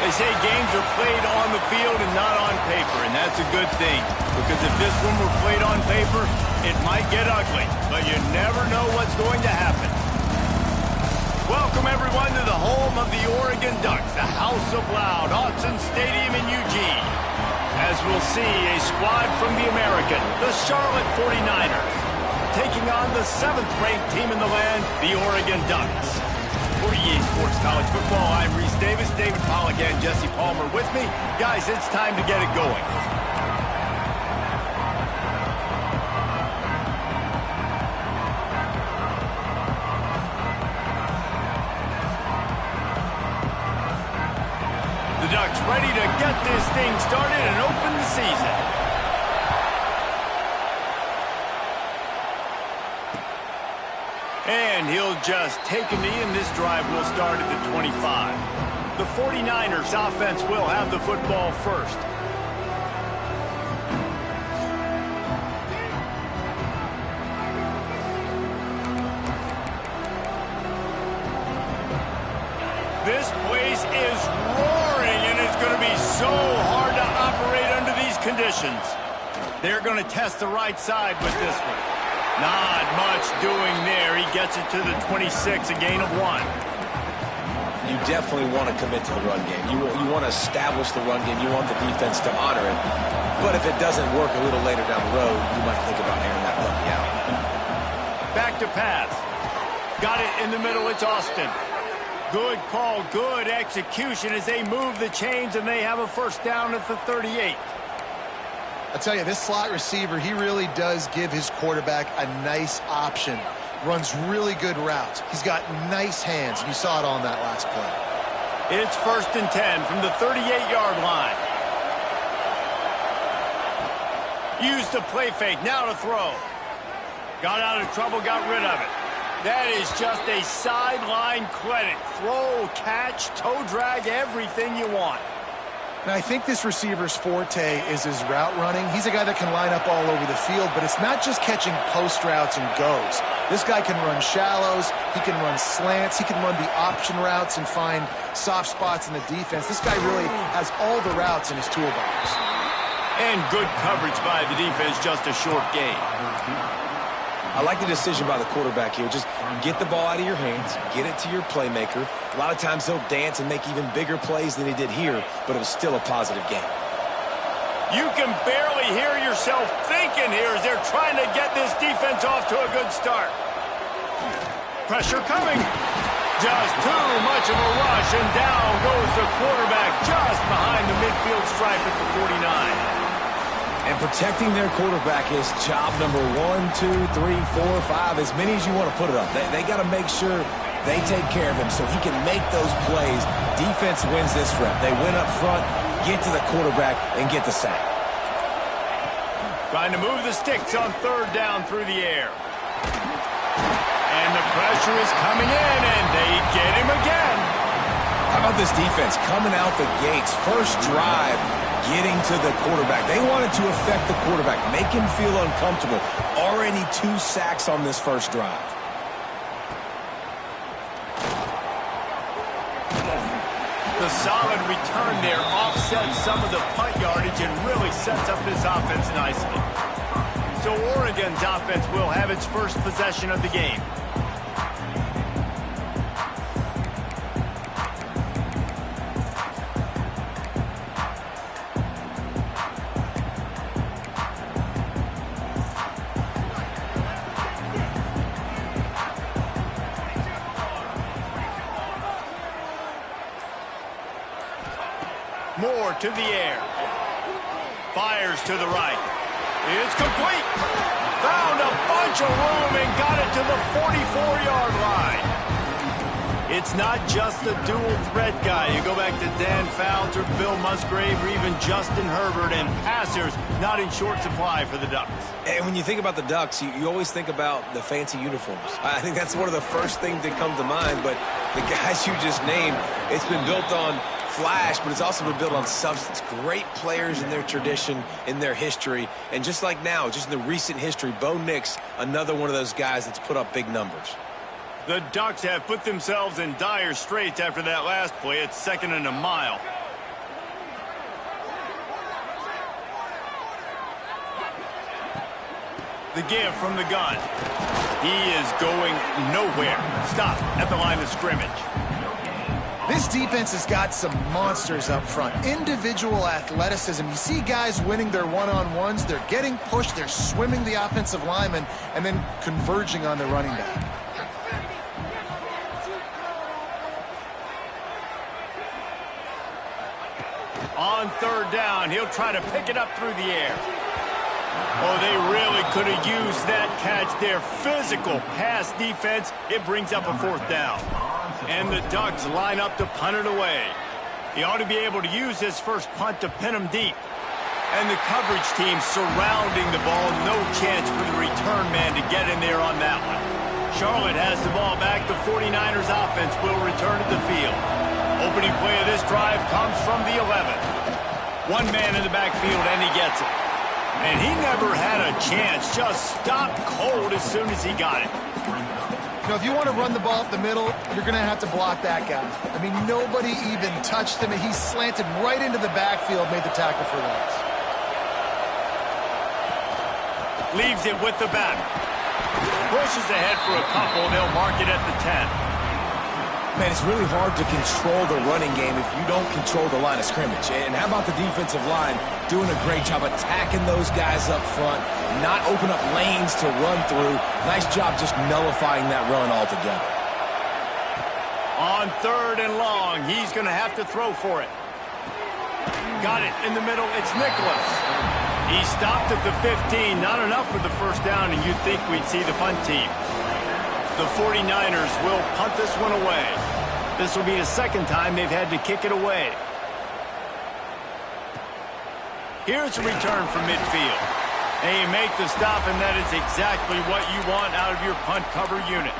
They say games are played on the field and not on paper, and that's a good thing. Because if this one were played on paper, it might get ugly. But you never know what's going to happen. Welcome, everyone, to the home of the Oregon Ducks, the House of Loud, Autzen Stadium in Eugene. As we'll see, a squad from the American, the Charlotte 49ers, taking on the 7th-ranked team in the land, the Oregon Ducks. For EA Sports College Football, I'm Reese Davis, David Pollack, and Jesse Palmer with me. Guys, it's time to get it going. The Ducks ready to get this thing started and open the season. And he'll just take a knee, and this drive will start at the 25. The 49ers offense will have the football first. This place is roaring, and it's going to be so hard to operate under these conditions. They're going to test the right side with this one. Not much doing there. He gets it to the 26, a gain of 1. You definitely want to commit to the run game. You want to establish the run game. You want the defense to honor it. But if it doesn't work a little later down the road, you might think about airing that puppy out. Back to pass. Got it in the middle. It's Austin. Good call, good execution as they move the chains, and they have a first down at the 38. I tell you, this slot receiver, he really does give his quarterback a nice option. Runs really good routes. He's got nice hands. You saw it on that last play. It's 1st and 10 from the 38-yard line. Used the play fake, now to throw. Got out of trouble, got rid of it. That is just a sideline credit. Throw, catch, toe drag, everything you want. Now, I think this receiver's forte is his route running. He's a guy that can line up all over the field, but it's not just catching post routes and goes. This guy can run shallows, he can run slants, he can run the option routes and find soft spots in the defense. This guy really has all the routes in his toolbox. And good coverage by the defense, just a short gain. I like the decision by the quarterback here. Just get the ball out of your hands, get it to your playmaker. A lot of times he'll dance and make even bigger plays than he did here, but it was still a positive game. You can barely hear yourself thinking here as they're trying to get this defense off to a good start. Pressure coming. Just too much of a rush, and down goes the quarterback just behind the midfield stripe at the 49. And protecting their quarterback is job number 1, 2, 3, 4, 5, as many as you want to put it up. They got to make sure they take care of him so he can make those plays. Defense wins this rep. They win up front, get to the quarterback, and get the sack. Trying to move the sticks on 3rd down through the air. And the pressure is coming in, and they get him again. How about this defense coming out the gates? First drive, getting to the quarterback. They wanted to affect the quarterback, make him feel uncomfortable. Already 2 sacks on this first drive. The solid return there offsets some of the punt yardage and really sets up this offense nicely. So Oregon's offense will have its first possession of the game. Moore to the air. Fires to the right. It's complete. Found a bunch of room and got it to the 44-yard line. It's not just the dual threat guy. You go back to Dan Fouts or Bill Musgrave or even Justin Herbert, and passers not in short supply for the Ducks. And when you think about the Ducks, you always think about the fancy uniforms. I think that's one of the first things that come to mind, but the guys you just named, it's been built on flash, but it's also been built on substance. Great players in their tradition, in their history, and just like now, just in the recent history, Bo Nix, another one of those guys that's put up big numbers. The Ducks have put themselves in dire straits after that last play. It's 2nd and a mile. The give from the gun. He is going nowhere. Stop at the line of scrimmage. This defense has got some monsters up front. Individual athleticism. You see guys winning their one-on-ones. They're getting pushed. They're swimming the offensive lineman and then converging on the running back. On third down, he'll try to pick it up through the air. Oh, they really could have used that catch there. Physical pass defense. It brings up a fourth down. And the Ducks line up to punt it away. He ought to be able to use his first punt to pin him deep. And the coverage team surrounding the ball. No chance for the return man to get in there on that one. Charlotte has the ball back. The 49ers offense will return to the field. Opening play of this drive comes from the 11. One man in the backfield, and he gets it. And he never had a chance. Just stopped cold as soon as he got it. You know, if you want to run the ball up the middle, you're going to have to block that guy. I mean, nobody even touched him. He slanted right into the backfield, made the tackle for loss. Leaves it with the back. Pushes ahead for a couple. They'll mark it at the 10. Man, it's really hard to control the running game if you don't control the line of scrimmage. And how about the defensive line doing a great job attacking those guys up front, not open up lanes to run through. Nice job just nullifying that run altogether. On third and long, he's going to have to throw for it. Got it in the middle. It's Nicholas. He stopped at the 15. Not enough for the first down, and you'd think we'd see the punt team. The 49ers will punt this one away. This will be the second time they've had to kick it away. Here's a return from midfield. And you make the stop, and that is exactly what you want out of your punt cover unit.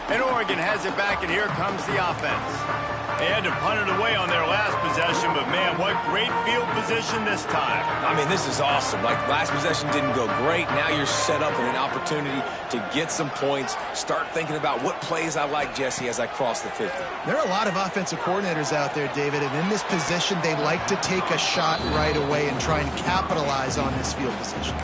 And Oregon has it back, and here comes the offense. They had to punt it away on their last possession, but man, what great field position this time. I mean, this is awesome. Like, last possession didn't go great. Now you're set up in an opportunity to get some points. Start thinking about what plays I like, Jesse, as I cross the 50. There are a lot of offensive coordinators out there, David, and in this position, they like to take a shot right away and try and capitalize on this field position.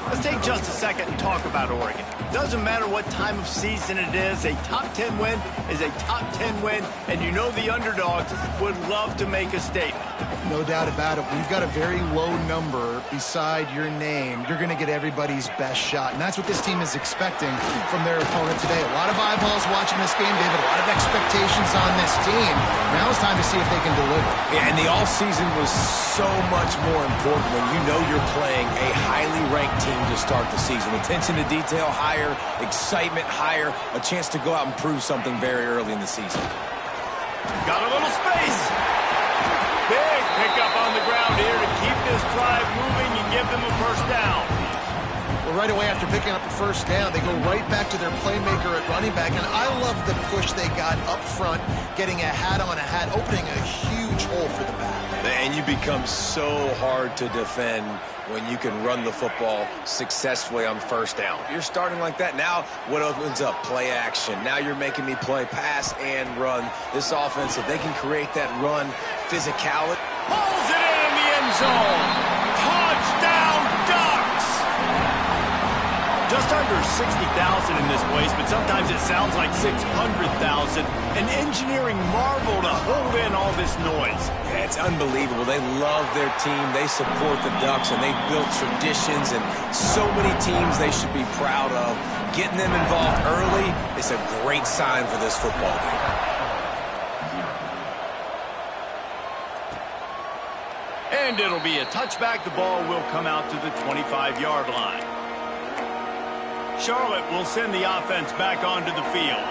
Let's take just a second and talk about Oregon. Doesn't matter what time of season it is, a top 10 win is a top 10 win, and you know the underdogs would love to make a statement. No doubt about it. When you've got a very low number beside your name, you're going to get everybody's best shot, and that's what this team is expecting from their opponent today. A lot of eyeballs watching this game, David, a lot of expectations on this team. Now it's time to see if they can deliver. Yeah, and the offseason was so much more important when you know you're playing a highly ranked team to start the season. Attention to detail higher, excitement higher, a chance to go out and prove something very early in the season. Got a little space. Big pickup on the ground here to keep this drive moving and give them a first down. Well, right away after picking up the first down, they go right back to their playmaker at running back, and I love the push they got up front, getting a hat on a hat, opening a huge hole for the back. And you become so hard to defend when you can run the football successfully on first down. You're starting like that. Now what opens up? Play action. Now you're making me play pass and run. This offense, if they can create that run physicality. Pulls it in the end zone. Touchdown, Ducks! Just under 60,000 in this place, but sometimes it sounds like 600,000. An engineering marvel to hold in all this noise. Yeah, it's unbelievable. They love their team. They support the Ducks, and they've built traditions and so many teams they should be proud of. Getting them involved early is a great sign for this football game. And it'll be a touchback. The ball will come out to the 25-yard line. Charlotte will send the offense back onto the field.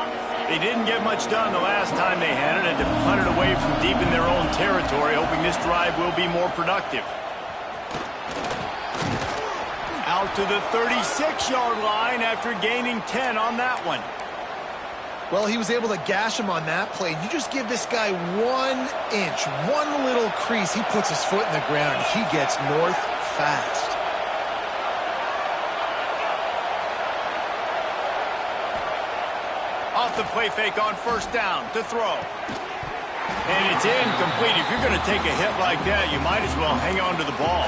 They didn't get much done the last time they had it, and to punt it away from deep in their own territory, hoping this drive will be more productive. Out to the 36-yard line after gaining 10 on that one. Well, he was able to gash him on that play. You just give this guy 1 inch, one little crease, he puts his foot in the ground, and he gets north fast. Off the play fake on first down to throw. And it's incomplete. If you're going to take a hit like that, you might as well hang on to the ball.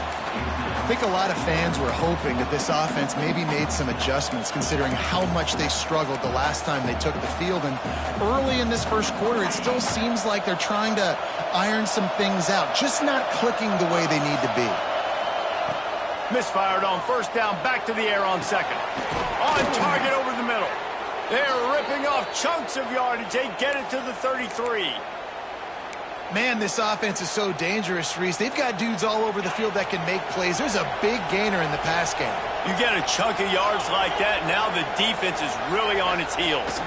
I think a lot of fans were hoping that this offense maybe made some adjustments considering how much they struggled the last time they took the field. And early in this first quarter, it still seems like they're trying to iron some things out, just not clicking the way they need to be. Misfired on first down, back to the air on second. On target over the middle. They're ripping off chunks of yardage. They get it to the 33. Man, this offense is so dangerous, Reese. They've got dudes all over the field that can make plays. There's a big gainer in the pass game. You get a chunk of yards like that, now the defense is really on its heels.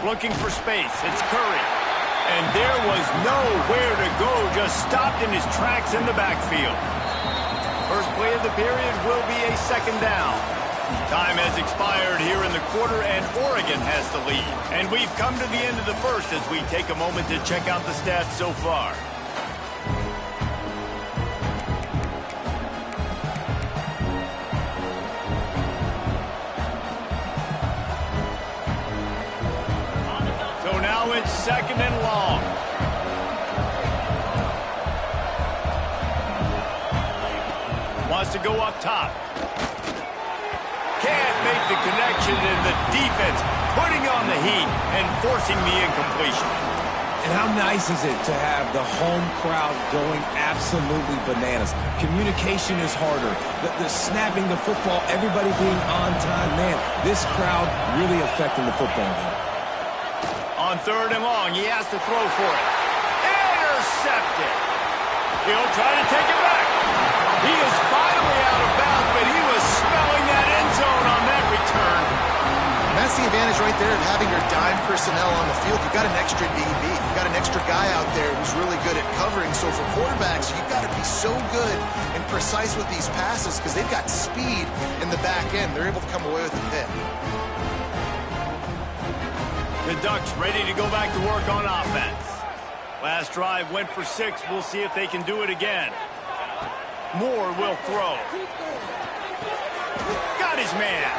Looking for space. It's Curry. And there was nowhere to go, just stopped in his tracks in the backfield. First play of the period will be a second down. Time has expired here in the quarter, and Oregon has the lead. And we've come to the end of the first as we take a moment to check out the stats so far. So now it's second and long. Wants to go up top. Can't make the connection, and the defense putting on the heat and forcing the incompletion. And how nice is it to have the home crowd going absolutely bananas? Communication is harder. The snapping the football, everybody being on time. Man, this crowd really affecting the football game. On third and long, he has to throw for it. Intercepted. He'll try to take it back. He is finally out of bounds, but he was smelling that end zone on that return. And that's the advantage right there of having your dime personnel on the field. You've got an extra DB. You've got an extra guy out there who's really good at covering. So for quarterbacks, you've got to be so good and precise with these passes because they've got speed in the back end. They're able to come away with the pick. The Ducks ready to go back to work on offense. Last drive went for 6. We'll see if they can do it again. Moore will throw. Got his man.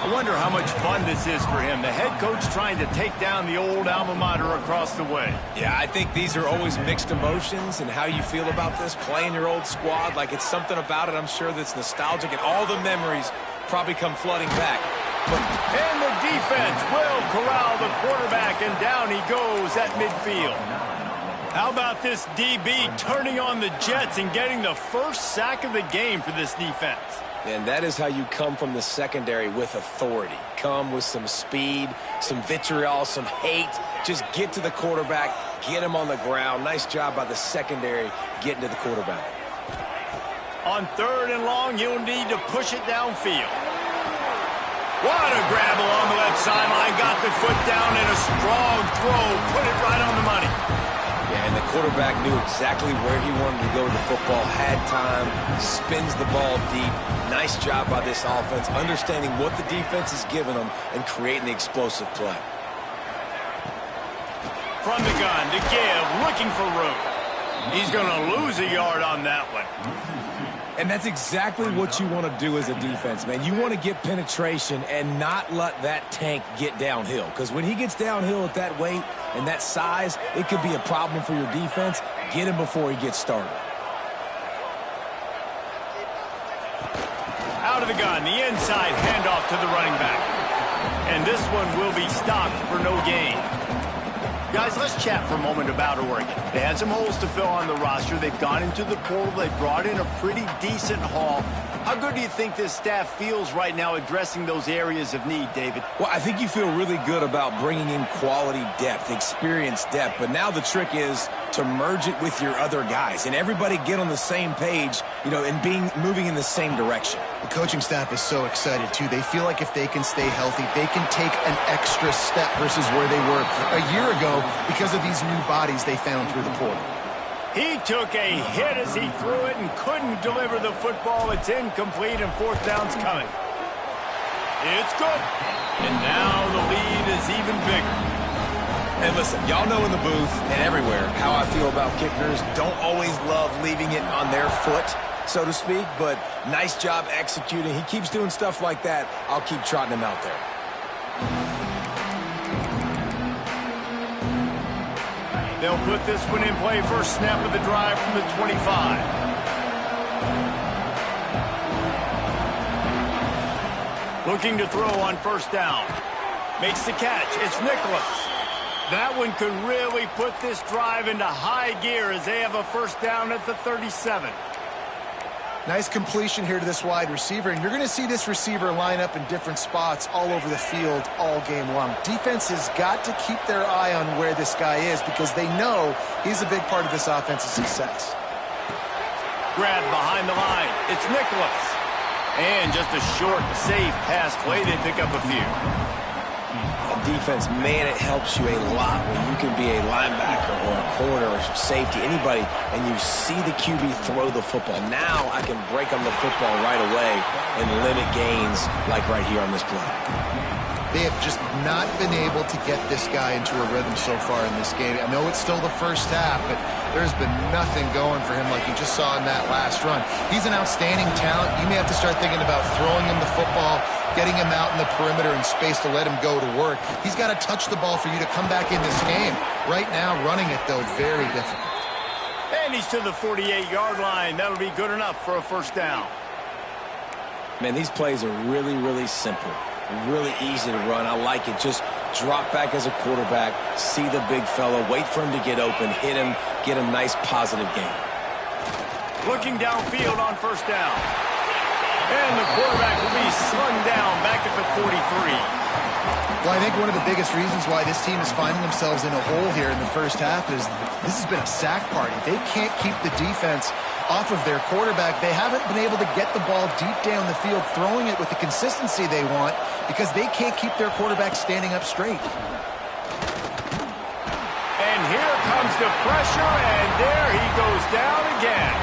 I wonder how much fun this is for him. The head coach trying to take down the old alma mater across the way. Yeah, I think these are always mixed emotions and how you feel about this, playing your old squad. Like it's something about it, I'm sure, that's nostalgic, and all the memories probably come flooding back. And the defense will corral the quarterback, and down he goes at midfield. How about this DB turning on the Jets and getting the first sack of the game for this defense? And that is how you come from the secondary with authority. Come with some speed, some vitriol, some hate. Just get to the quarterback, get him on the ground. Nice job by the secondary getting to the quarterback. On third and long, you'll need to push it downfield. What a grab along the left sideline. Got the foot down and a strong throw. Put it right on the money. Yeah, and the quarterback knew exactly where he wanted to go with the football, had time, spins the ball deep. Nice job by this offense, understanding what the defense is giving them and creating the explosive play. From the gun to give, looking for room. He's going to lose a yard on that one. And that's exactly what you want to do as a defense, man. You want to get penetration and not let that tank get downhill. Because when he gets downhill at that weight and that size, it could be a problem for your defense. Get him before he gets started. Out of the gun, the inside handoff to the running back. And this one will be stopped for no gain. Guys, let's chat for a moment about Oregon. They had some holes to fill on the roster. They've gone into the portal. They brought in a pretty decent haul. How good do you think this staff feels right now addressing those areas of need, David? Well, I think you feel really good about bringing in quality depth, experience depth. But now the trick is to merge it with your other guys and everybody get on the same page, and moving in the same direction. The coaching staff is so excited, too. They feel like if they can stay healthy, they can take an extra step versus where they were a year ago because of these new bodies they found through the portal. He took a hit as he threw it and couldn't deliver the football. It's incomplete, and fourth down's coming. It's good. And now the lead is even bigger. And listen, y'all know in the booth and everywhere how I feel about kickers. Don't always love leaving it on their foot, so to speak, but nice job executing. He keeps doing stuff like that. I'll keep trotting him out there. They'll put this one in play first snap of the drive from the 25. Looking to throw on first down. Makes the catch. It's Nicholas. That one could really put this drive into high gear as they have a first down at the 37. Nice completion here to this wide receiver, and you're going to see this receiver line up in different spots all over the field all game long. Defense has got to keep their eye on where this guy is because they know he's a big part of this offense's success. Grab behind the line. It's Nicholas. And just a short, safe pass play. They pick up a few. Defense, man, it helps you a lot when you can be a linebacker or a corner or safety, anybody, and you see the QB throw the football. Now I can break on the football right away and limit gains like right here on this play. They have just not been able to get this guy into a rhythm so far in this game. I know it's still the first half, but there's been nothing going for him like you just saw in that last run. He's an outstanding talent. You may have to start thinking about throwing him the football, getting him out in the perimeter and space to let him go to work. He's got to touch the ball for you to come back in this game. Right now, running it, though, very difficult. And he's to the 48-yard line. That'll be good enough for a first down. Man, these plays are really, really simple. Really easy to run. I like it. Just drop back as a quarterback, see the big fella, wait for him to get open, hit him, get a nice positive gain. Looking downfield on first down. And the quarterback will be slung down back at the 43. Well, I think one of the biggest reasons why this team is finding themselves in a hole here in the first half is this has been a sack party. They can't keep the defense off of their quarterback. They haven't been able to get the ball deep down the field, throwing it with the consistency they want because they can't keep their quarterback standing up straight. And here comes the pressure, and there he goes down again.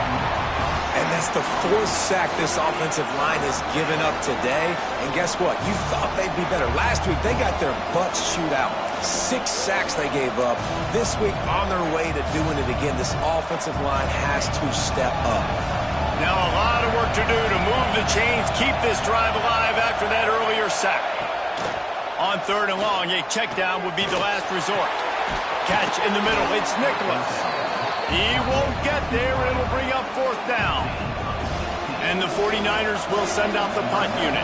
And that's the fourth sack this offensive line has given up today. And guess what? You thought they'd be better. Last week, they got their butts chewed out. 6 sacks they gave up. This week, on their way to doing it again, this offensive line has to step up. Now a lot of work to do to move the chains, keep this drive alive after that earlier sack. On third and long, a check down would be the last resort. Catch in the middle. It's Nicholas. He won't get there. It'll bring up fourth down. And the 49ers will send out the punt unit.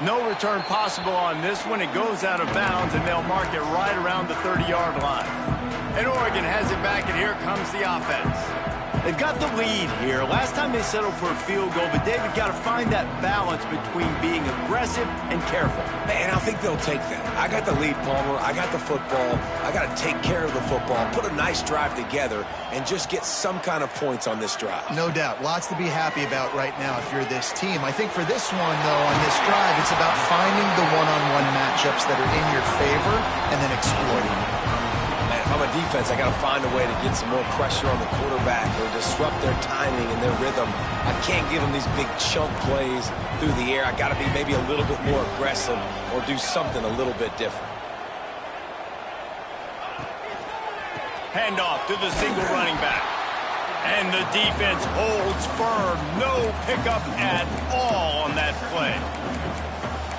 No return possible on this one. It goes out of bounds, and they'll mark it right around the 30-yard line. And Oregon has it back, and here comes the offense. They've got the lead here. Last time they settled for a field goal, but David got to find that balance between being aggressive and careful. And I think they'll take that. I got the lead, Palmer. I got the football. I got to take care of the football, put a nice drive together, and just get some kind of points on this drive. No doubt. Lots to be happy about right now if you're this team. I think for this one, though, on this drive, it's about finding the one-on-one matchups that are in your favor and then exploiting them. If I'm a defense, I got to find a way to get some more pressure on the quarterback or disrupt their timing and their rhythm. I can't give them these big chunk plays through the air. I got to be maybe a little bit more aggressive or do something a little bit different. Handoff to the single running back. And the defense holds firm. No pickup at all on that play.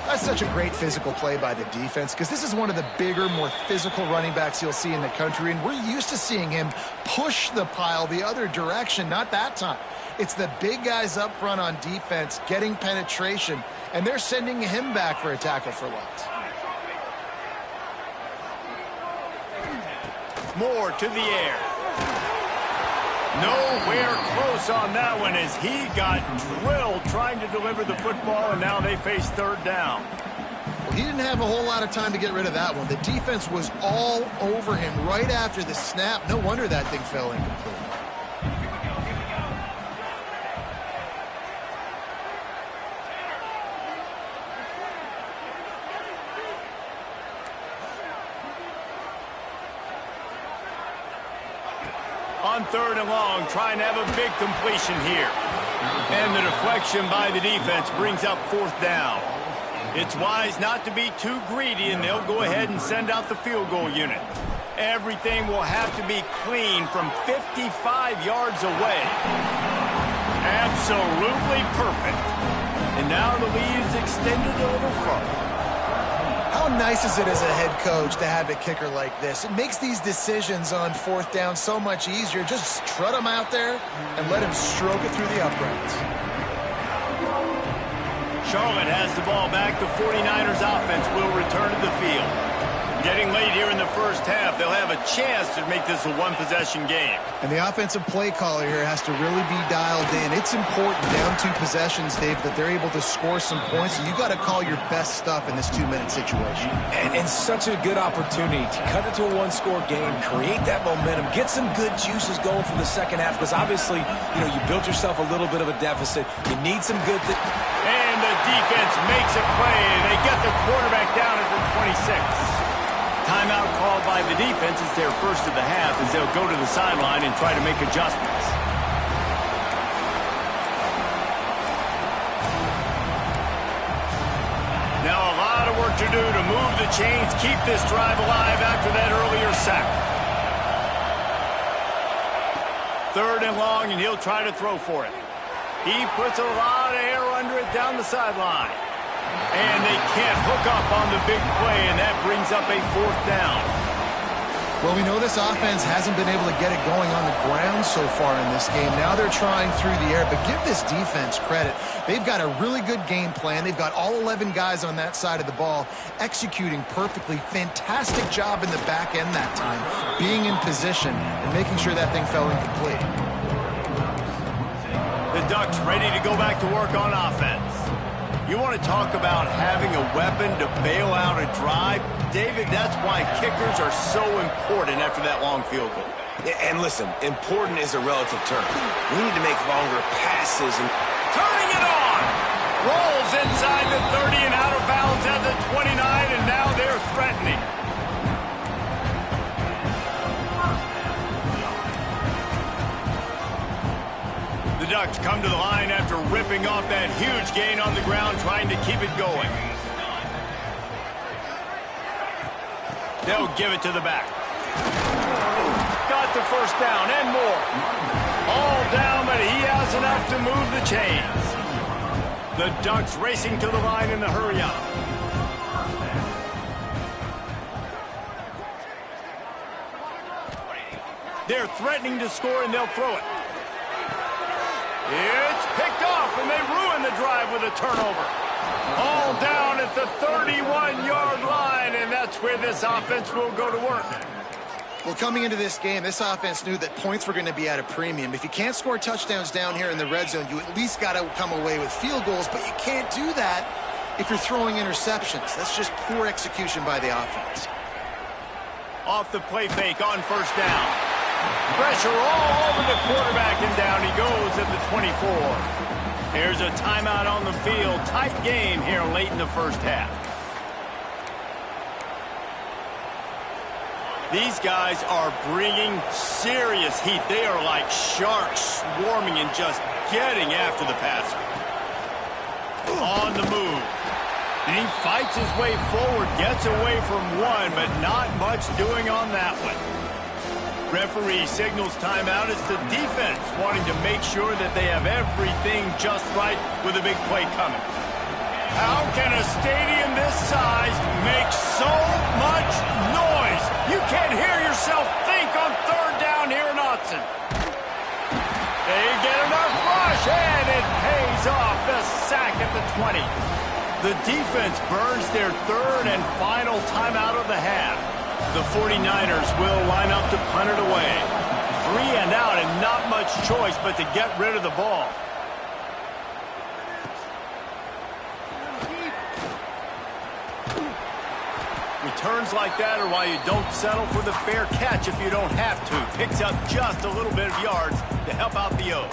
That's such a great physical play by the defense because this is one of the bigger, more physical running backs you'll see in the country, and we're used to seeing him push the pile the other direction. Not that time. It's the big guys up front on defense getting penetration, and they're sending him back for a tackle for loss. Moore to the air. Nowhere close on that one as he got drilled trying to deliver the football, and now they face third down. Well, he didn't have a whole lot of time to get rid of that one. The defense was all over him right after the snap. No wonder that thing fell incomplete. On third and long, trying to have a big completion here. And the deflection by the defense brings up fourth down. It's wise not to be too greedy, and they'll go ahead and send out the field goal unit. Everything will have to be clean from 55 yards away. Absolutely perfect. And now the lead is extended a little further. How How nice is it as a head coach to have a kicker like this? It makes these decisions on fourth down so much easier. Just trot him out there and let him stroke it through the uprights. Charlotte has the ball back. The 49ers offense will return to the field. Getting late here in the first half, they'll have a chance to make this a one-possession game. And the offensive play caller here has to really be dialed in. It's important down 2 possessions, Dave, that they're able to score some points. So you got to call your best stuff in this 2-minute situation. And such a good opportunity to cut it to a one-score game, create that momentum, get some good juices going for the second half, because obviously, you built yourself a little bit of a deficit. You need some good things. And the defense makes a play, and they get the quarterback down at the 26. Timeout called by the defense. It's their first of the half as they'll go to the sideline and try to make adjustments. Now a lot of work to do to move the chains, keep this drive alive after that earlier sack. 3rd and long, and he'll try to throw for it. He puts a lot of air under it down the sideline. And they can't hook up on the big play, and that brings up a 4th down. Well, we know this offense hasn't been able to get it going on the ground so far in this game. Now they're trying through the air, but give this defense credit. They've got a really good game plan. They've got all 11 guys on that side of the ball executing perfectly. Fantastic job in the back end that time, being in position and making sure that thing fell incomplete. The Ducks ready to go back to work on offense. You want to talk about having a weapon to bail out a drive? David, that's why kickers are so important after that long field goal. And listen, important is a relative term. We need to make longer passes. And turning it on! Rolls inside the 30 and out of bounds at the 29, and now they're threatening. The Ducks come to the line after ripping off that huge gain on the ground, trying to keep it going. They'll give it to the back. Got the first down and more. All down, but he has enough to move the chains. The Ducks racing to the line in the hurry up. They're threatening to score, and they'll throw it. It's picked off, and they ruin the drive with a turnover. All down at the 31-yard line, and that's where this offense will go to work. Well, coming into this game, this offense knew that points were going to be at a premium. If you can't score touchdowns down here in the red zone, you at least got to come away with field goals, but you can't do that if you're throwing interceptions. That's just poor execution by the offense. Off the play fake on first down. Pressure all over the quarterback, and down he goes at the 24. Here's a timeout on the field. Tight game here late in the first half. These guys are bringing serious heat. They are like sharks swarming and just getting after the passer. On the move. And he fights his way forward, gets away from one, but not much doing on that one. Referee signals timeout. It's the defense wanting to make sure that they have everything just right with a big play coming. How can a stadium this size make so much noise? You can't hear yourself think on 3rd down here in Autzen. They get enough rush, and it pays off. The sack at the 20. The defense burns their 3rd and final timeout of the half. The 49ers will line up to punt it away. 3 and out, and not much choice but to get rid of the ball. Returns like that are why you don't settle for the fair catch if you don't have to. Picks up just a little bit of yards to help out the O.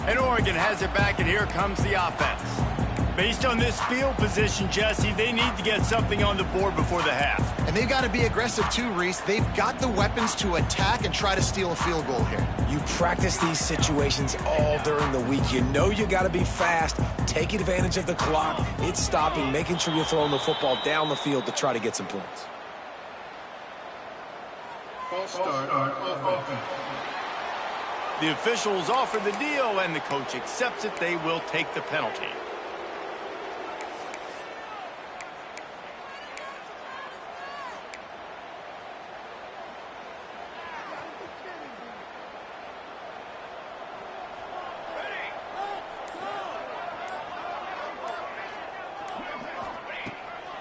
And Oregon has it back, and here comes the offense. Based on this field position, Jesse, they need to get something on the board before the half. And they've got to be aggressive too, Reese. They've got the weapons to attack and try to steal a field goal here. You practice these situations all during the week. You know you got to be fast, take advantage of the clock. It's stopping, making sure you're throwing the football down the field to try to get some points. False start on offense. The officials offer the deal, and the coach accepts it. They will take the penalty.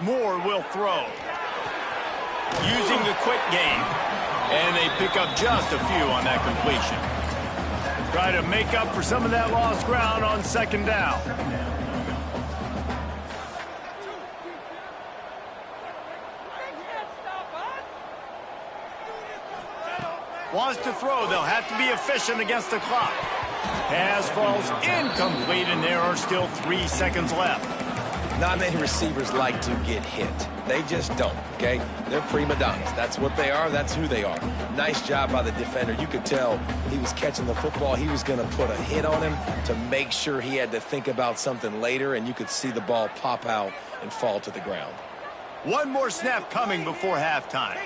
Moore will throw. Using the quick game. And they pick up just a few on that completion. Try to make up for some of that lost ground on second down. Wants to throw. They'll have to be efficient against the clock. Pass falls incomplete, and there are still 3 seconds left. Not many receivers like to get hit. They just don't, okay? They're prima donnas. That's what they are. That's who they are. Nice job by the defender. You could tell he was catching the football. He was going to put a hit on him to make sure he had to think about something later, and you could see the ball pop out and fall to the ground. One more snap coming before halftime.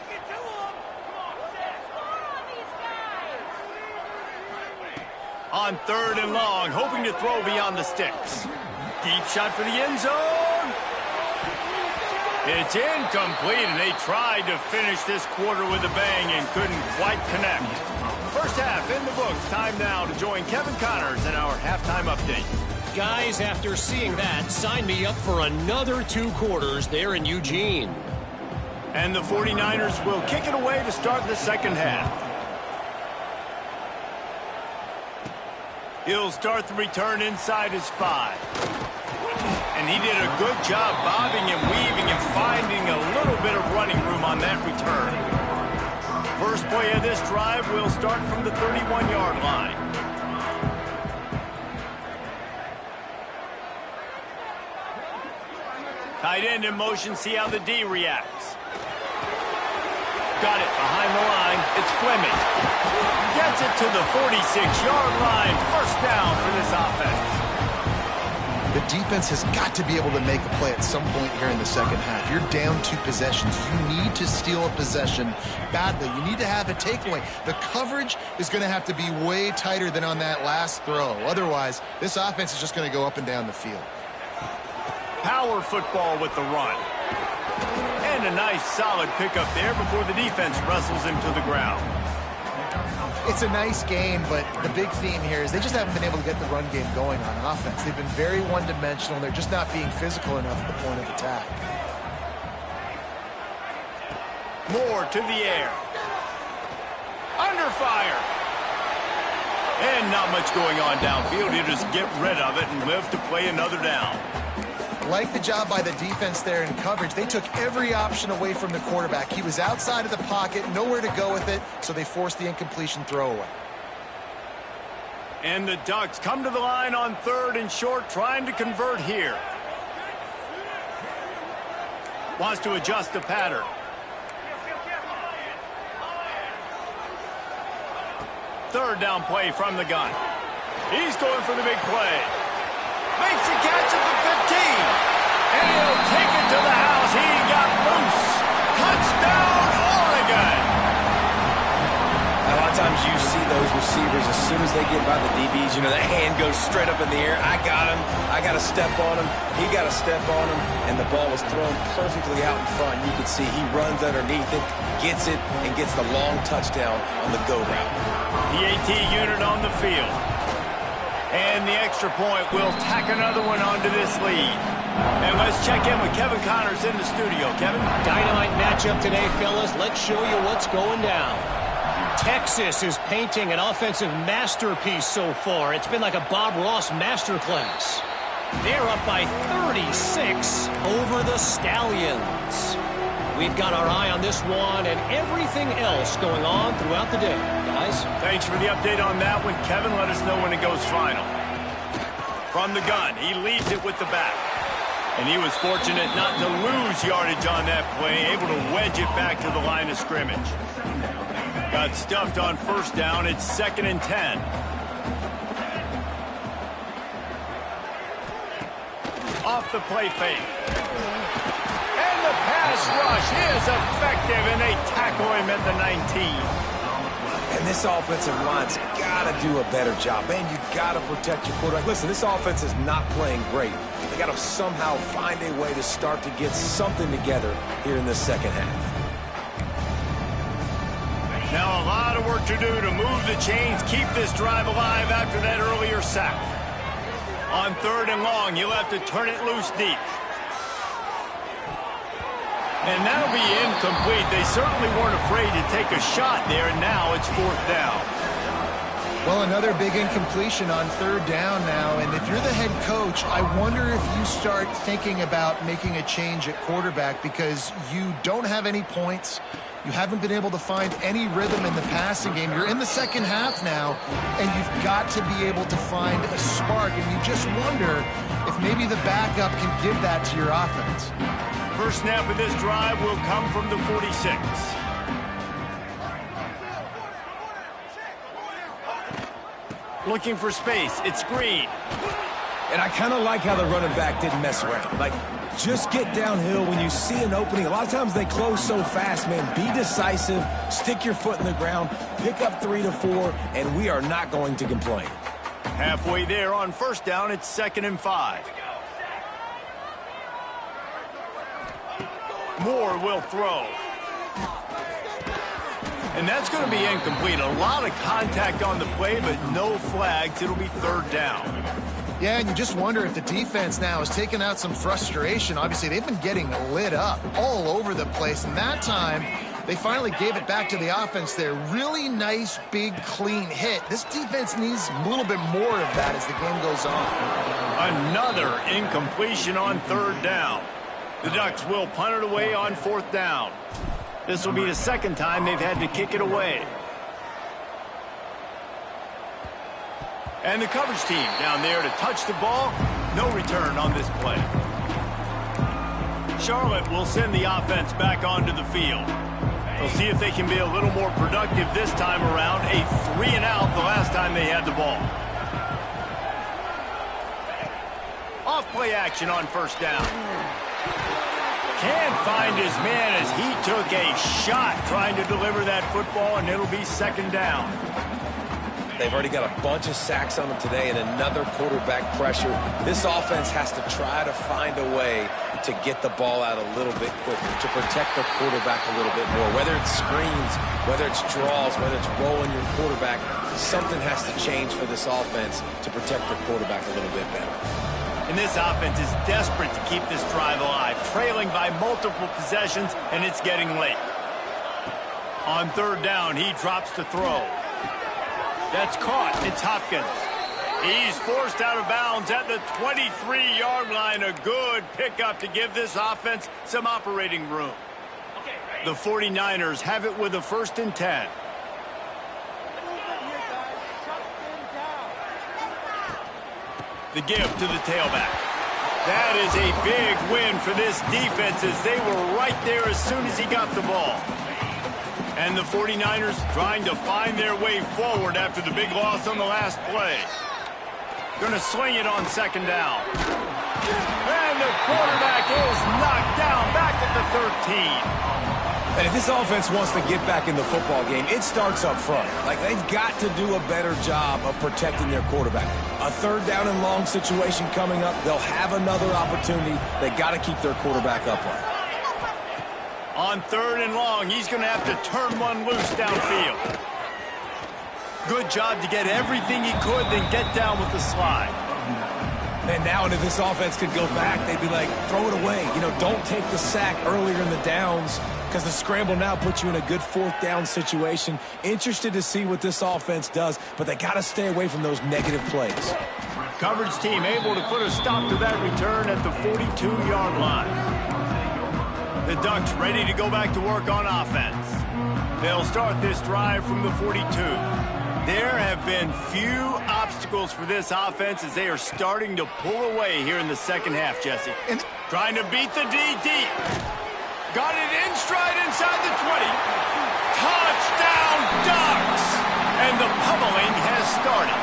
On 3rd and long, hoping to throw beyond the sticks. Deep shot for the end zone. It's incomplete, and they tried to finish this quarter with a bang and couldn't quite connect. First half in the books. Time now to join Kevin Connors in our halftime update. Guys, after seeing that, sign me up for another 2 quarters there in Eugene. And the 49ers will kick it away to start the second half. He'll start the return inside his 5. And he did a good job bobbing and weaving and finding a little bit of running room on that return. First play of this drive will start from the 31-yard line. Tight end in motion, see how the D reacts. Got it behind the line. It's Fleming. Gets it to the 46-yard line. First down for this offense. The defense has got to be able to make a play at some point here in the second half. You're down 2 possessions. You need to steal a possession badly. You need to have a takeaway. The coverage is going to have to be way tighter than on that last throw. Otherwise, this offense is just going to go up and down the field. Power football with the run. And a nice solid pickup there before the defense wrestles him to the ground. It's a nice game, but the big theme here is they just haven't been able to get the run game going on offense. They've been very one-dimensional. They're just not being physical enough at the point of attack. Moore to the air. Under fire. And not much going on downfield. He'll just get rid of it and live to play another down. Like the job by the defense there in coverage. They took every option away from the quarterback. He was outside of the pocket, nowhere to go with it, so they forced the incompletion throwaway. And the Ducks come to the line on 3rd and short, trying to convert here. Wants to adjust the pattern. Third down play from the gun. He's going for the big play. Makes a catch at the 15. And he'll take it to the house. He got loose. Touchdown, Oregon. A lot of times you see those receivers, as soon as they get by the DBs, you know, that hand goes straight up in the air. I got him. I got to step on him. He got to step on him. And the ball was thrown perfectly out in front. You can see he runs underneath it, gets it, and gets the long touchdown on the go route. The AT unit on the field. And the extra point will tack another one onto this lead. And let's check in with Kevin Connors in the studio. Kevin? Dynamite matchup today, fellas. Let's show you what's going down. Texas is painting an offensive masterpiece so far. It's been like a Bob Ross masterclass. They're up by 36 over the Stallions. We've got our eye on this one and everything else going on throughout the day. Guys? Thanks for the update on that one, Kevin. Let us know when it goes final. From the gun, he leads it with the back. And he was fortunate not to lose yardage on that play, able to wedge it back to the line of scrimmage. Got stuffed on first down. It's 2nd and 10. Off the play fake. And the pass rush is effective, and they tackle him at the 19. And this offensive line's got to do a better job. Man, you got to protect your quarterback. Listen, this offense is not playing great. They got to somehow find a way to start to get something together here in the second half. Now a lot of work to do to move the chains, keep this drive alive after that earlier sack. On 3rd and long, you'll have to turn it loose deep. And that'll be incomplete. They certainly weren't afraid to take a shot there, and now it's 4th down. Well, another big incompletion on 3rd down now, and if you're the head coach, I wonder if you start thinking about making a change at quarterback because you don't have any points. You haven't been able to find any rhythm in the passing game. You're in the second half now, and you've got to be able to find a spark, and you just wonder if maybe the backup can give that to your offense. First snap of this drive will come from the 46. Looking for space. It's Green. And I kind of like how the running back didn't mess around. Like, just get downhill when you see an opening. A lot of times they close so fast, man. Be decisive, stick your foot in the ground, pick up 3 to 4, and we are not going to complain. Halfway there on first down, it's 2nd and 5. Moore will throw. And that's going to be incomplete. A lot of contact on the play, but no flags. It'll be 3rd down. Yeah, and you just wonder if the defense now is taking out some frustration. Obviously, they've been getting lit up all over the place, and that time they finally gave it back to the offense there. Really nice, big, clean hit. This defense needs a little bit more of that as the game goes on. Another incompletion on 3rd down. The Ducks will punt it away on 4th down. This will be the 2nd time they've had to kick it away. And the coverage team down there to touch the ball. No return on this play. Charlotte will send the offense back onto the field. They'll see if they can be a little more productive this time around. A 3-and-out the last time they had the ball. Off play action on 1st down. Can't find his man as he took a shot trying to deliver that football, and it'll be 2nd down. They've already got a bunch of sacks on them today and another quarterback pressure. This offense has to try to find a way to get the ball out a little bit quicker, to protect the quarterback a little bit more. Whether it's screens, whether it's draws, whether it's rolling your quarterback, something has to change for this offense to protect the quarterback a little bit better. And this offense is desperate to keep this drive alive, trailing by multiple possessions, and it's getting late. On 3rd down, he drops to throw. That's caught. It's Hopkins. He's forced out of bounds at the 23-yard line. A good pickup to give this offense some operating room. The 49ers have it with a 1st and 10. The give to the tailback. That is a big win for this defense as they were right there as soon as he got the ball. And the 49ers trying to find their way forward after the big loss on the last play. Going to swing it on 2nd down. And the quarterback is knocked down back at the 13. And if this offense wants to get back in the football game, it starts up front. Like, they've got to do a better job of protecting their quarterback. A 3rd down and long situation coming up. They'll have another opportunity. They got to keep their quarterback upright. On 3rd and long, he's going to have to turn one loose downfield. Good job to get everything he could, then get down with the slide. And now if this offense could go back, they'd be like, throw it away. You know, don't take the sack earlier in the downs because the scramble now puts you in a good 4th down situation. Interested to see what this offense does, but they got to stay away from those negative plays. Coverage team able to put a stop to that return at the 42-yard line. The Ducks ready to go back to work on offense. They'll start this drive from the 42. There have been few obstacles for this offense as they are starting to pull away here in the 2nd half, Jesse. And trying to beat the D deep. Got it in stride inside the 20. Touchdown, Ducks! And the pummeling has started.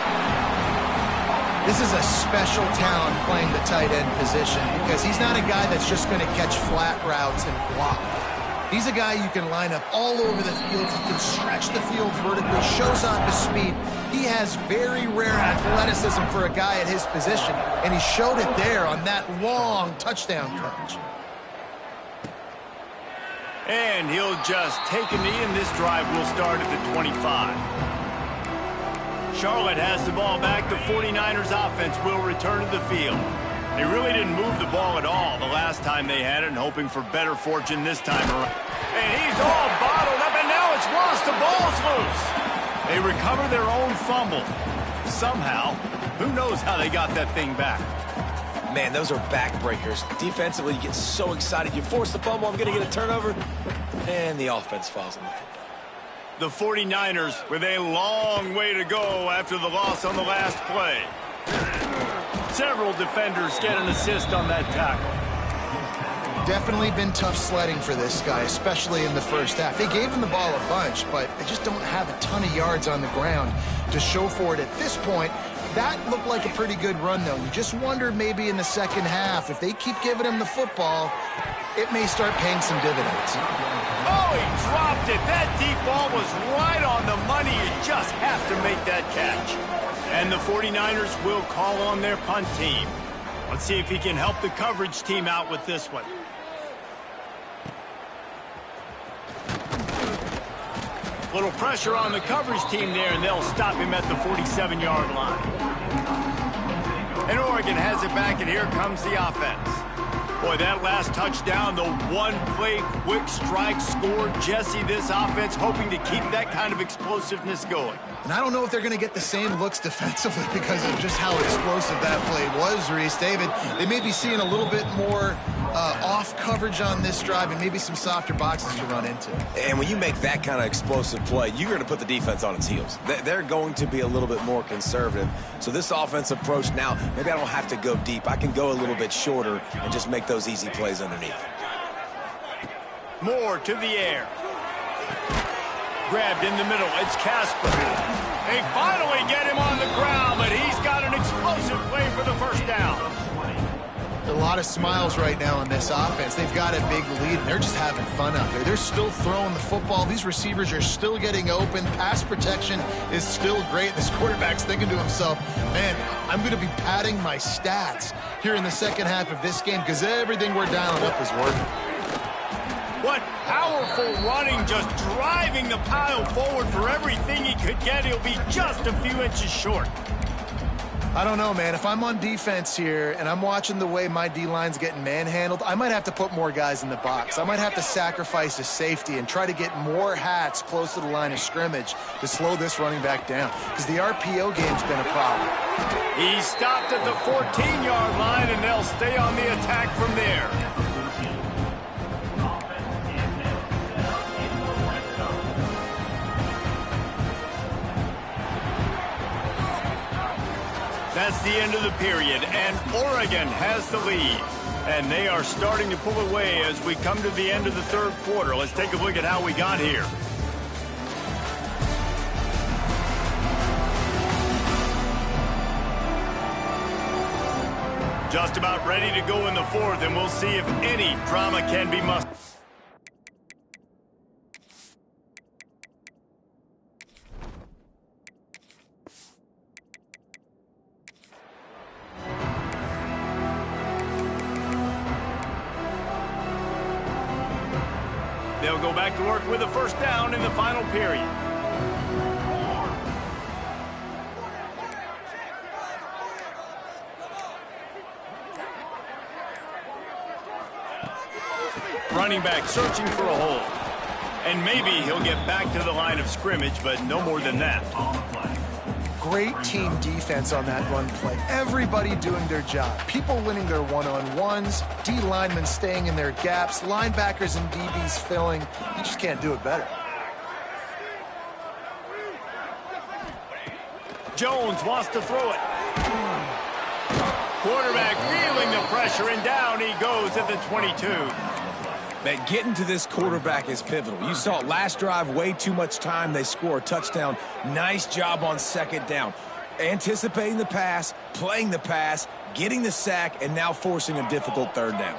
This is a special talent playing the tight end position because he's not a guy that's just going to catch flat routes and block. He's a guy you can line up all over the field. He can stretch the field vertically, shows off his speed. He has very rare athleticism for a guy at his position, and he showed it there on that long touchdown catch. And he'll just take a knee, and this drive will start at the 25. Charlotte has the ball back. The 49ers offense will return to the field. They really didn't move the ball at all the last time they had it, and hoping for better fortune this time around. And he's all bottled up, and now it's worse. The ball's loose. They recover their own fumble. Somehow, who knows how they got that thing back. Man, those are backbreakers. Defensively, you get so excited. You force the fumble, I'm going to get a turnover, and the offense falls on the field. The 49ers with a long way to go after the loss on the last play. Several defenders get an assist on that tackle. Definitely been tough sledding for this guy, especially in the first half. They gave him the ball a bunch, but they just don't have a ton of yards on the ground to show for it at this point. That looked like a pretty good run, though. You just wonder maybe in the second half, if they keep giving him the football, it may start paying some dividends. Oh, he dropped it. That deep ball was right on the money. You just have to make that catch. And the 49ers will call on their punt team. Let's see if he can help the coverage team out with this one. Little pressure on the coverage team there, and they'll stop him at the 47-yard line. And Oregon has it back, and here comes the offense. Boy, that last touchdown, the one-play quick strike scored. Jesse, this offense hoping to keep that kind of explosiveness going. And I don't know if they're going to get the same looks defensively because of just how explosive that play was, Reese. David, they may be seeing a little bit more off coverage on this drive and maybe some softer boxes to run into. And when you make that kind of explosive play, you're going to put the defense on its heels. They're going to be a little bit more conservative. So this offense approach now, maybe I don't have to go deep. I can go a little bit shorter and just make those easy plays underneath. Moore to the air. Grabbed in the middle. It's Casper. They finally get him on the ground, but he's got an explosive play for the first down. A lot of smiles right now on this offense. They've got a big lead, and they're just having fun out there. They're still throwing the football. These receivers are still getting open. Pass protection is still great. This quarterback's thinking to himself, man, I'm going to be padding my stats here in the second half of this game because everything we're dialing up is working. What powerful running, just driving the pile forward for everything he could get. He'll be just a few inches short. I don't know, man. If I'm on defense here and I'm watching the way my D-line's getting manhandled, I might have to put more guys in the box. I might have to sacrifice a safety and try to get more hats close to the line of scrimmage to slow this running back down because the RPO game's been a problem. He stopped at the 14-yard line, and they'll stay on the attack from there. That's the end of the period, and Oregon has the lead. And they are starting to pull away as we come to the end of the third quarter. Let's take a look at how we got here. Just about ready to go in the fourth, and we'll see if any drama can be mustered. They'll go back to work with a first down in the final period. Running back searching for a hole. And maybe he'll get back to the line of scrimmage, but no more than that. Great team defense on that run play. Everybody doing their job. People winning their one-on-ones, D linemen staying in their gaps, linebackers and DBs filling. You just can't do it better. Jones wants to throw it. Quarterback feeling the pressure, and down he goes at the 22. Man, getting to this quarterback is pivotal. You saw it last drive, way too much time. They score a touchdown. Nice job on second down. Anticipating the pass, playing the pass, getting the sack, and now forcing a difficult third down.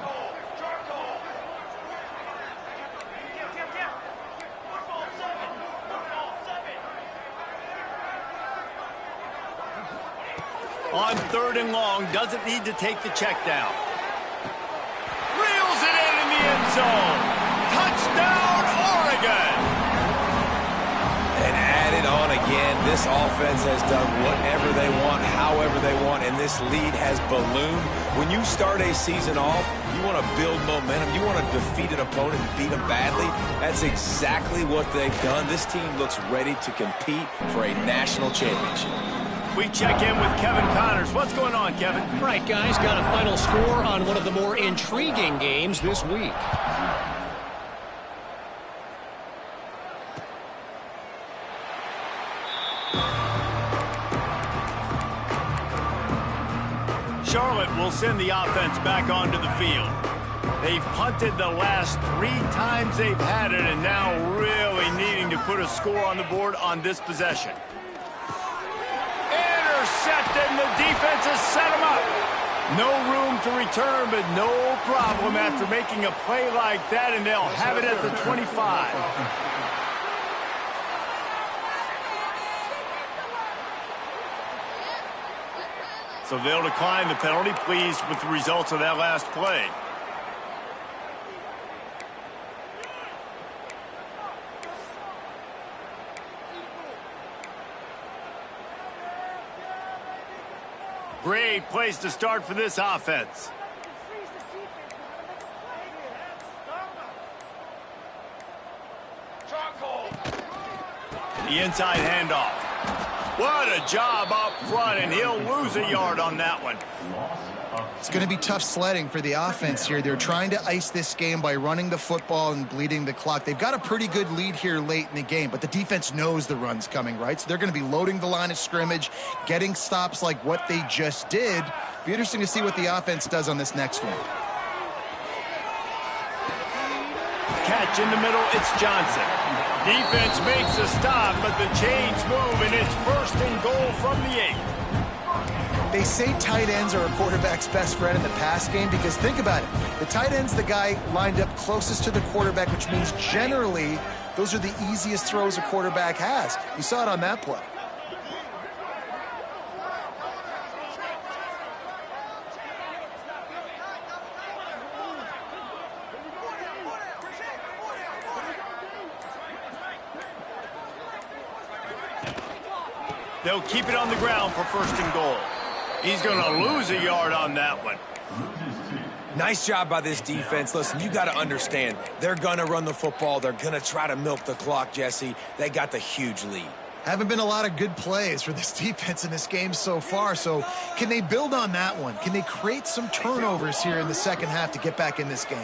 On third and long, doesn't need to take the check down. Reels it in the end zone. Touchdown, Oregon! And added on again. This offense has done whatever they want, however they want, and this lead has ballooned. When you start a season off, you want to build momentum. You want to defeat an opponent and beat them badly. That's exactly what they've done. This team looks ready to compete for a national championship. We check in with Kevin Connors. What's going on, Kevin? Right, guys, got a final score on one of the more intriguing games this week. Charlotte will send the offense back onto the field. They've punted the last 3 times they've had it, and now really needing to put a score on the board on this possession. Intercepted, and the defense has set him up. No room to return, but no problem after making a play like that, and they'll have it at the 25. So they'll decline the penalty, pleased with the results of that last play. Great place to start for this offense. The inside handoff. What a job up front, and he'll lose a yard on that one. It's going to be tough sledding for the offense here. They're trying to ice this game by running the football and bleeding the clock. They've got a pretty good lead here late in the game, but the defense knows the run's coming, right? So they're going to be loading the line of scrimmage, getting stops like what they just did. Be interesting to see what the offense does on this next one. Catch in the middle, it's Johnson. Defense makes a stop, but the chains move, and it's 1st and goal from the 8. They say tight ends are a quarterback's best friend in the pass game because think about it. The tight end's the guy lined up closest to the quarterback, which means generally those are the easiest throws a quarterback has. You saw it on that play. They'll keep it on the ground for 1st and goal. He's going to lose a yard on that one. Nice job by this defense. Listen, you got to understand, they're going to run the football. They're going to try to milk the clock, Jesse. They got the huge lead. Haven't been a lot of good plays for this defense in this game so far, so can they build on that one? Can they create some turnovers here in the second half to get back in this game?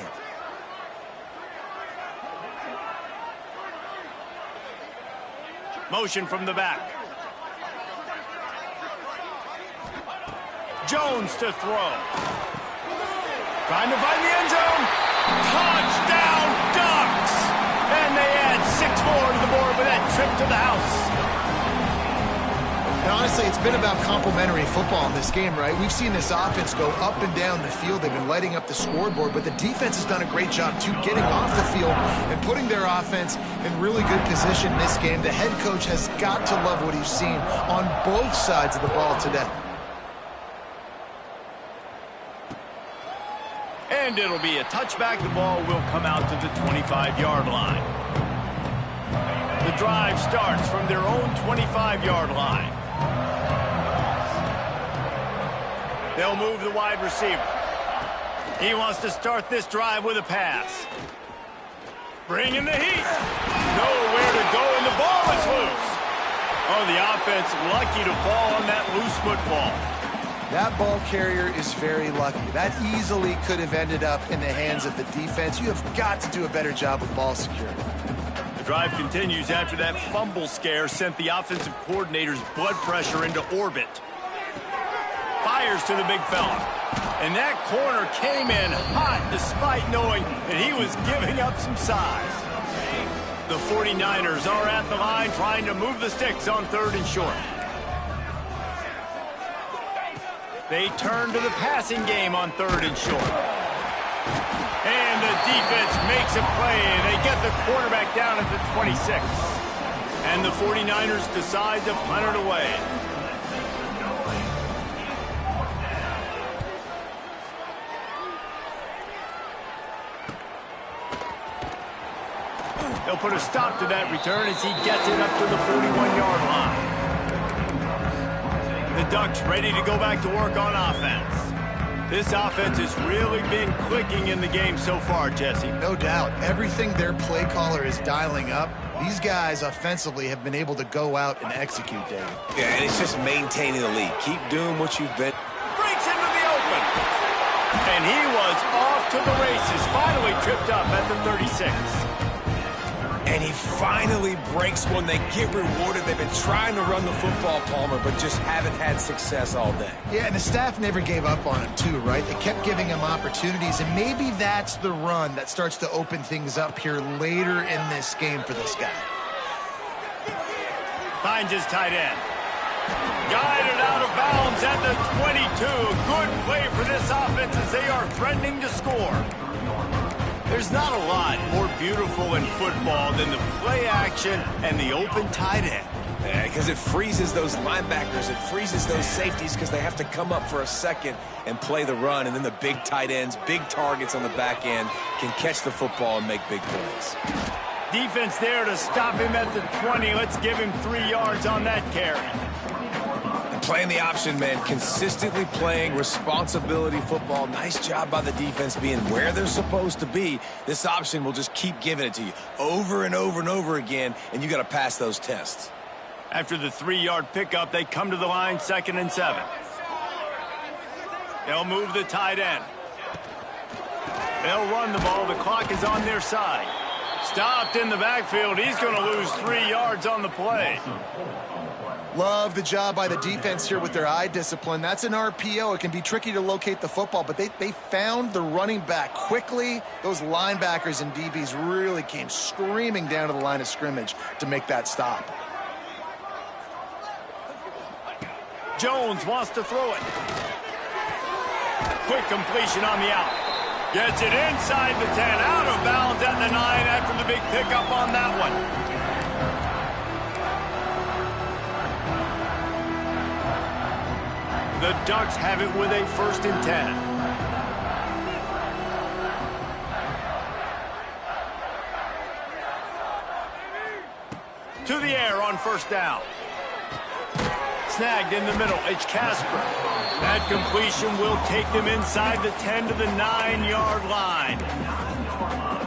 Motion from the back. Jones to throw. Trying to find the end zone. Touchdown, Ducks! And they add 6 more to the board with that trip to the house. And honestly, it's been about complementary football in this game, right? We've seen this offense go up and down the field. They've been lighting up the scoreboard, but the defense has done a great job, too, getting off the field and putting their offense in really good position in this game. The head coach has got to love what he's seen on both sides of the ball today. And it'll be a touchback. The ball will come out to the 25-yard line. The drive starts from their own 25-yard line. They'll move the wide receiver. He wants to start this drive with a pass. Bringing the heat. Nowhere to go, and the ball is loose. Oh, the offense lucky to fall on that loose football. That ball carrier is very lucky. That easily could have ended up in the hands of the defense. You have got to do a better job with ball security. The drive continues after that fumble scare sent the offensive coordinator's blood pressure into orbit. Fires to the big fella. And that corner came in hot despite knowing that he was giving up some size. The 49ers are at the line trying to move the sticks on 3rd and short. They turn to the passing game on 3rd and short. And the defense makes a play, and they get the quarterback down at the 26. And the 49ers decide to punt it away. They'll put a stop to that return as he gets it up to the 41-yard line. The Ducks ready to go back to work on offense. This offense has really been clicking in the game so far, Jesse. No doubt. Everything their play caller is dialing up, these guys offensively have been able to go out and execute, David. Yeah, and it's just maintaining the lead. Keep doing what you've been. Breaks into the open. And he was off to the races, finally tripped up at the 36. And he finally breaks one. They get rewarded. They've been trying to run the football, Palmer, but just haven't had success all day. Yeah, and the staff never gave up on him, too, right? They kept giving him opportunities, and maybe that's the run that starts to open things up here later in this game for this guy. Finds his tight end. Guided out of bounds at the 22. Good play for this offense as they are threatening to score. There's not a lot more beautiful in football than the play action and the open tight end. Yeah, because it freezes those linebackers. It freezes those safeties because they have to come up for a second and play the run. And then the big tight ends, big targets on the back end can catch the football and make big plays. Defense there to stop him at the 20. Let's give him 3 yards on that carry. Playing the option, man. Consistently playing responsibility football. Nice job by the defense being where they're supposed to be. This option will just keep giving it to you over and over and over again, and you got to pass those tests. After the 3-yard pickup, they come to the line, 2nd and 7. They'll move the tight end. They'll run the ball. The clock is on their side. Stopped in the backfield. He's going to lose 3 yards on the play. Love the job by the defense here with their eye discipline. That's an RPO. It can be tricky to locate the football, but they found the running back quickly. Those linebackers and DBs really came screaming down to the line of scrimmage to make that stop. Jones wants to throw it. Quick completion on the out. Gets it inside the 10, out of bounds at the 9 after the big pickup on that one. The Ducks have it with a 1st and 10. To the air on 1st down. Snagged in the middle. It's Casper. That completion will take them inside the 10 to the 9-yard line.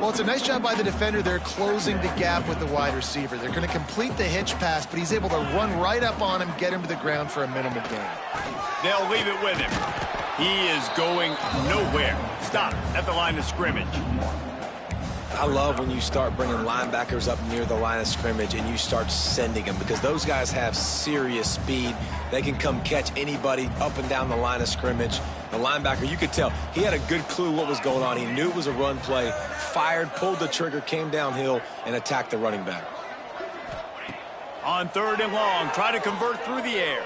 Well, it's a nice job by the defender there closing the gap with the wide receiver. They're going to complete the hitch pass, but he's able to run right up on him, get him to the ground for a minimal gain. They'll leave it with him. He is going nowhere. Stop at the line of scrimmage. I love when you start bringing linebackers up near the line of scrimmage and you start sending them because those guys have serious speed. They can come catch anybody up and down the line of scrimmage. The linebacker, you could tell, he had a good clue what was going on. He knew it was a run play, fired, pulled the trigger, came downhill, and attacked the running back. On 3rd and long, try to convert through the air.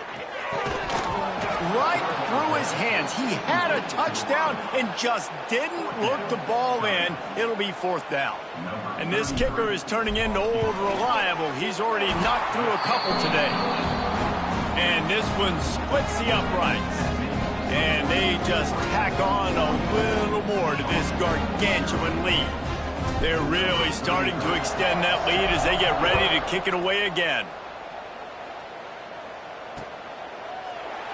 Right through his hands. He had a touchdown and just didn't look the ball in. It'll be 4th down. And this kicker is turning into old reliable. He's already knocked through a couple today. And this one splits the uprights. And they just tack on a little more to this gargantuan lead. They're really starting to extend that lead as they get ready to kick it away again.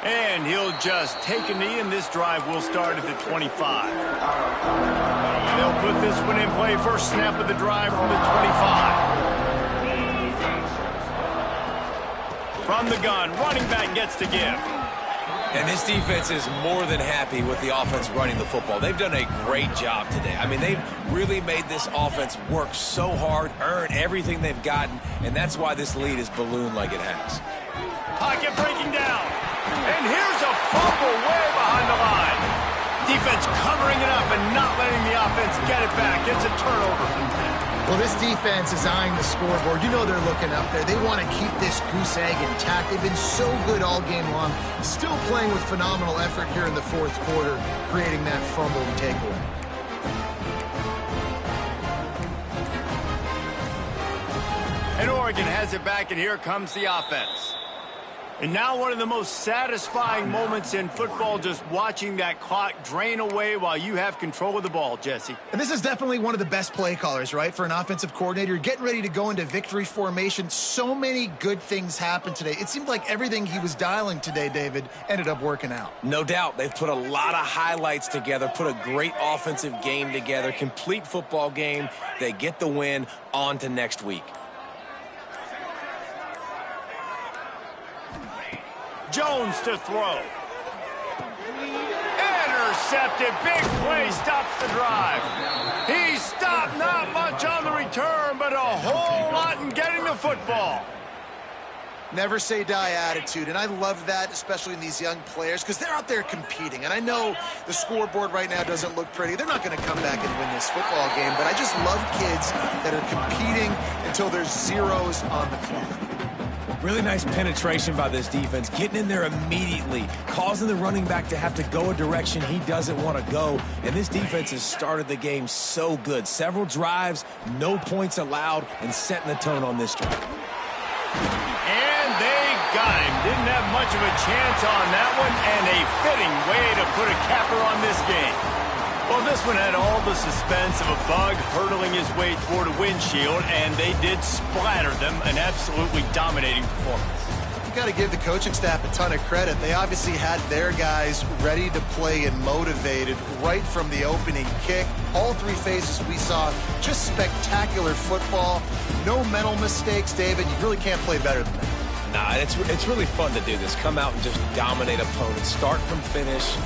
And he'll just take a knee, and this drive will start at the 25. They'll put this one in play. First snap of the drive from the 25. From the gun, running back gets to give. And this defense is more than happy with the offense running the football. They've done a great job today. I mean, they've really made this offense work so hard, earn everything they've gotten, and that's why this lead is ballooned like it has. Pocket breaking down. And here's a fumble way behind the line. Defense covering it up and not letting the offense get it back. It's a turnover. Well, this defense is eyeing the scoreboard. You know they're looking up there. They want to keep this goose egg intact. They've been so good all game long. Still playing with phenomenal effort here in the 4th quarter, creating that fumble and takeaway. And Oregon has it back, and here comes the offense. And now one of the most satisfying moments in football, just watching that clock drain away while you have control of the ball, Jesse. And this is definitely one of the best play callers, right, for an offensive coordinator. You're getting ready to go into victory formation. So many good things happened today. It seemed like everything he was dialing today, David, ended up working out. No doubt. They've put a lot of highlights together, put a great offensive game together, complete football game. They get the win. On to next week. Jones to throw. Intercepted. Big play stops the drive. He stopped not much on the return, but a whole lot in getting the football. Never say die attitude, and I love that, especially in these young players, because they're out there competing. And I know the scoreboard right now doesn't look pretty. They're not going to come back and win this football game, but I just love kids that are competing until there's zeros on the clock. Really nice penetration by this defense, getting in there immediately, causing the running back to have to go a direction he doesn't want to go. And this defense has started the game so good. Several drives, no points allowed, and setting the tone on this drive. And they got him. Didn't have much of a chance on that one, and a fitting way to put a capper on this game. Well, this one had all the suspense of a bug hurtling his way toward a windshield, and they did splatter them. An absolutely dominating performance. You got to give the coaching staff a ton of credit. They obviously had their guys ready to play and motivated right from the opening kick. All three phases we saw, just spectacular football. No mental mistakes, David. You really can't play better than that. Nah, it's really fun to do this. Come out and just dominate opponents. Start from finish.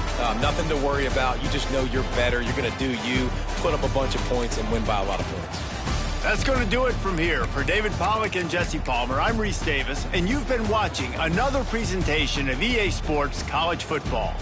Nothing to worry about. You just know you're better. You're going to do you, put up a bunch of points, and win by a lot of points. That's going to do it from here. For David Pollack and Jesse Palmer, I'm Reese Davis, and you've been watching another presentation of EA Sports College Football.